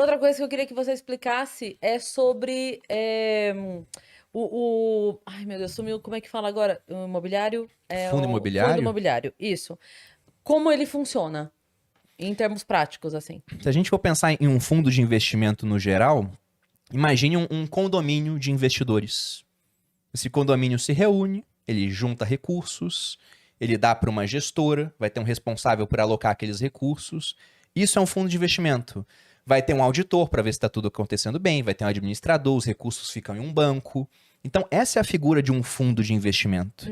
Outra coisa que eu queria que você explicasse é sobre Ai, meu Deus, sumiu. Como é que fala agora? O imobiliário? É Fundo o fundo imobiliário? imobiliário. Isso. Como ele funciona, em termos práticos, assim? Se a gente for pensar em um fundo de investimento no geral, imagine um condomínio de investidores. Esse condomínio se reúne, ele junta recursos, ele dá para uma gestora, vai ter um responsável por alocar aqueles recursos. Isso é um fundo de investimento. Vai ter um auditor para ver se está tudo acontecendo bem, vai ter um administrador, os recursos ficam em um banco. Então, essa é a figura de um fundo de investimento.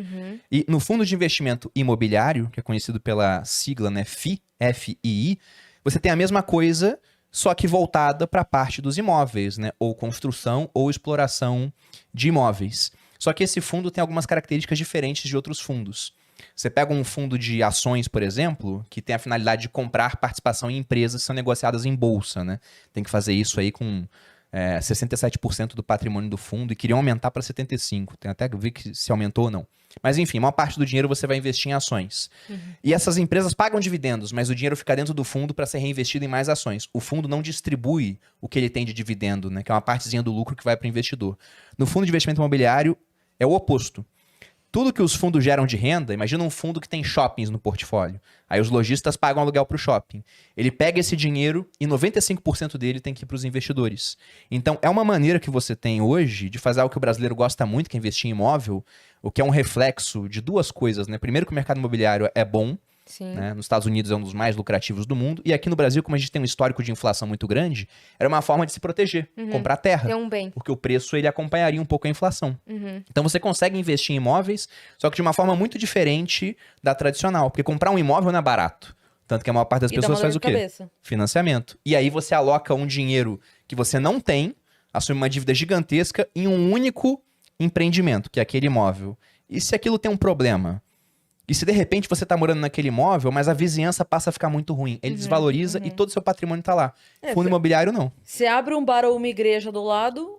E no fundo de investimento imobiliário, que é conhecido pela sigla, né, FII, F-I-I, você tem a mesma coisa, só que voltada para a parte dos imóveis, né, ou construção ou exploração de imóveis. Só que esse fundo tem algumas características diferentes de outros fundos. Você pega um fundo de ações, por exemplo, que tem a finalidade de comprar participação em empresas que são negociadas em bolsa, né? Tem que fazer isso aí com 67% do patrimônio do fundo e queriam aumentar para 75%. Tem até que ver que se aumentou ou não. Mas enfim, a maior parte do dinheiro você vai investir em ações. E essas empresas pagam dividendos, mas o dinheiro fica dentro do fundo para ser reinvestido em mais ações. O fundo não distribui o que ele tem de dividendo, né? Que é uma partezinha do lucro que vai para o investidor. No fundo de investimento imobiliário é o oposto. Tudo que os fundos geram de renda, imagina um fundo que tem shoppings no portfólio. Aí os lojistas pagam aluguel para o shopping. Ele pega esse dinheiro e 95% dele tem que ir para os investidores. Então, é uma maneira que você tem hoje de fazer algo que o brasileiro gosta muito, que é investir em imóvel, o que é um reflexo de duas coisas, né? Primeiro, que o mercado imobiliário é bom, Sim. né? Nos Estados Unidos é um dos mais lucrativos do mundo. E aqui no Brasil, como a gente tem um histórico de inflação muito grande, era uma forma de se proteger, comprar terra. Ter um bem. Porque o preço ele acompanharia um pouco a inflação. Então você consegue investir em imóveis, só que de uma forma muito diferente da tradicional. Porque comprar um imóvel não é barato. Tanto que a maior parte das E dá pessoas uma faz dor o de quê? cabeça. Financiamento. E aí você aloca um dinheiro que você não tem, assume uma dívida gigantesca em um único empreendimento, que é aquele imóvel. E se aquilo tem um problema? E se de repente você está morando naquele imóvel, mas a vizinhança passa a ficar muito ruim, ele desvaloriza e todo o seu patrimônio está lá. Fundo imobiliário não. Você abre um bar ou uma igreja do lado,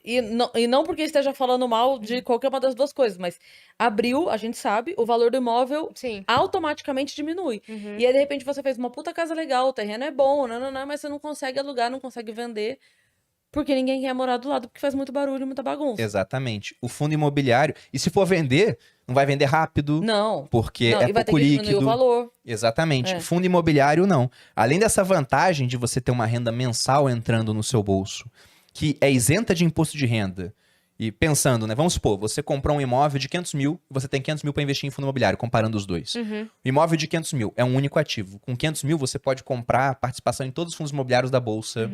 e não porque esteja falando mal de qualquer uma das duas coisas, mas abriu, a gente sabe, o valor do imóvel Sim. automaticamente diminui. E aí, de repente, você fez uma puta casa legal, o terreno é bom, mas você não consegue alugar, não consegue vender, porque ninguém quer morar do lado, porque faz muito barulho, muita bagunça. Exatamente. O fundo imobiliário, e se for vender, não vai vender rápido, Não. porque Não, é e vai ter pouco que diminuir líquido. o valor. Exatamente. É. Fundo imobiliário, não. Além dessa vantagem de você ter uma renda mensal entrando no seu bolso, que é isenta de imposto de renda. E pensando, né? Vamos supor, você comprou um imóvel de 500 mil e você tem 500 mil para investir em fundo imobiliário, comparando os dois. O imóvel de 500 mil é um único ativo. Com 500 mil você pode comprar participação em todos os fundos imobiliários da Bolsa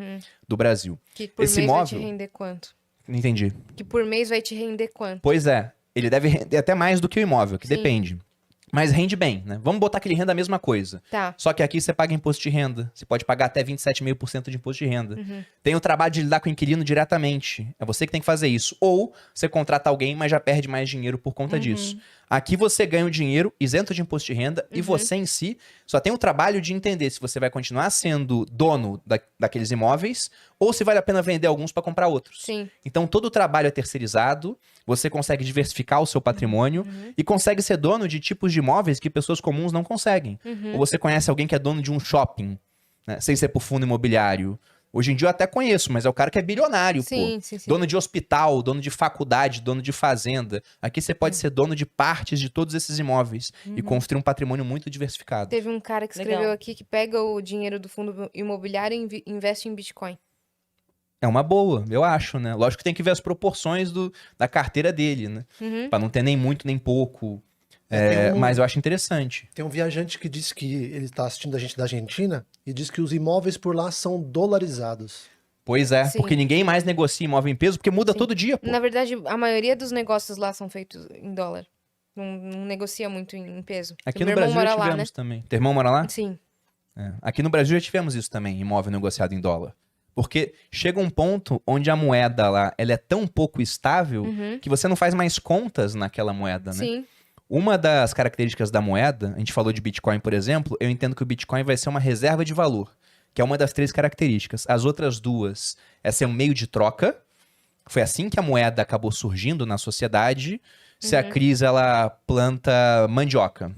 do Brasil. Que por Esse mês vai te imóvel... render quanto? Não entendi. Que por mês vai te render quanto? Pois é. Ele deve render até mais do que o imóvel, que Sim. depende. Mas rende bem, né? Vamos botar que ele renda a mesma coisa. Tá. Só que aqui você paga imposto de renda. Você pode pagar até 27,5% de imposto de renda. Tem o trabalho de lidar com o inquilino diretamente. É você que tem que fazer isso. Ou você contrata alguém, mas já perde mais dinheiro por conta disso. Aqui você ganha o dinheiro isento de imposto de renda e você em si só tem o trabalho de entender se você vai continuar sendo dono daqueles imóveis ou se vale a pena vender alguns para comprar outros. Sim. Então todo o trabalho é terceirizado, você consegue diversificar o seu patrimônio e consegue ser dono de tipos de imóveis que pessoas comuns não conseguem. Ou você conhece alguém que é dono de um shopping, né? Sem ser por fundo imobiliário. Hoje em dia eu até conheço, mas é o cara que é bilionário, Sim, pô. sim, sim. Dono de hospital, dono de faculdade, dono de fazenda. Aqui você pode ser dono de partes de todos esses imóveis e construir um patrimônio muito diversificado. Teve um cara que escreveu Legal. aqui que pega o dinheiro do fundo imobiliário e investe em Bitcoin. É uma boa, eu acho, né? Lógico que tem que ver as proporções da carteira dele, né? Pra não ter nem muito nem pouco. Mas eu acho interessante. Tem um viajante que disse que ele está assistindo a gente da Argentina e diz que os imóveis por lá são dolarizados. Pois é, Sim. porque ninguém mais negocia imóvel em peso, porque muda Sim. todo dia, pô. Na verdade, a maioria dos negócios lá são feitos em dólar. Não negocia muito em peso. Aqui Meu no irmão Brasil já mora lá, né? tivemos também. Teu irmão mora lá? Sim. É. Aqui no Brasil já tivemos isso também, imóvel negociado em dólar. Porque chega um ponto onde a moeda lá, ela é tão pouco estável que você não faz mais contas naquela moeda, né? Sim. Uma das características da moeda, a gente falou de Bitcoin, por exemplo, eu entendo que o Bitcoin vai ser uma reserva de valor, que é uma das 3 características. As outras 2 é ser um meio de troca. Foi assim que a moeda acabou surgindo na sociedade. Se a Cris, ela planta mandioca.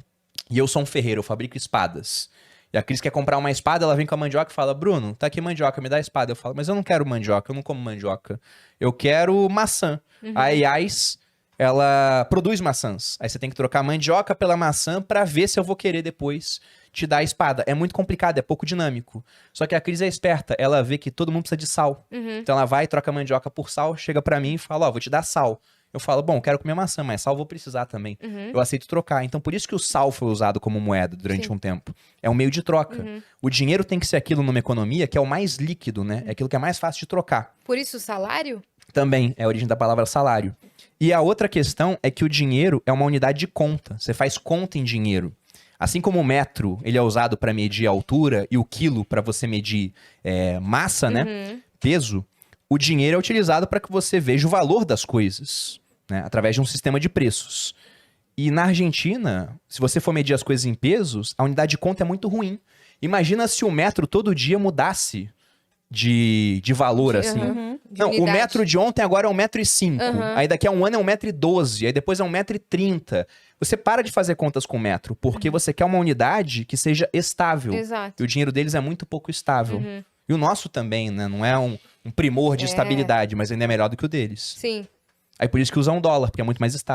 E eu sou um ferreiro, eu fabrico espadas. E a Cris quer comprar uma espada, ela vem com a mandioca e fala, Bruno, tá aqui mandioca, me dá a espada. Eu falo, mas eu não quero mandioca, eu não como mandioca. Eu quero maçã. A Yas, ela produz maçãs. Aí você tem que trocar a mandioca pela maçã pra ver se eu vou querer depois te dar a espada. É muito complicado, é pouco dinâmico. Só que a Cris é esperta, ela vê que todo mundo precisa de sal. Então ela vai, troca a mandioca por sal, chega pra mim e fala, ó, vou te dar sal. Eu falo, bom, quero comer maçã, mas sal eu vou precisar também. Eu aceito trocar. Então, por isso que o sal foi usado como moeda durante um tempo. É um meio de troca. O dinheiro tem que ser aquilo numa economia que é o mais líquido, né? É aquilo que é mais fácil de trocar. Por isso o salário? Também é a origem da palavra salário. E a outra questão é que o dinheiro é uma unidade de conta. Você faz conta em dinheiro. Assim como o metro, ele é usado para medir a altura e o quilo para você medir massa, né? Peso. O dinheiro é utilizado para que você veja o valor das coisas, né? Através de um sistema de preços. E na Argentina, se você for medir as coisas em pesos, a unidade de conta é muito ruim. Imagina se o metro todo dia mudasse de valor, assim. De Não, o unidade. metro de ontem agora é 1,05 m. Aí daqui a um ano é 1,12 m. Aí depois é 1,30 m. Você para de fazer contas com metro, porque você quer uma unidade que seja estável. Exato. E o dinheiro deles é muito pouco estável. E o nosso também, né? Não é um primor de estabilidade, mas ainda é melhor do que o deles. Sim. Aí por isso que usam dólar, porque é muito mais estável.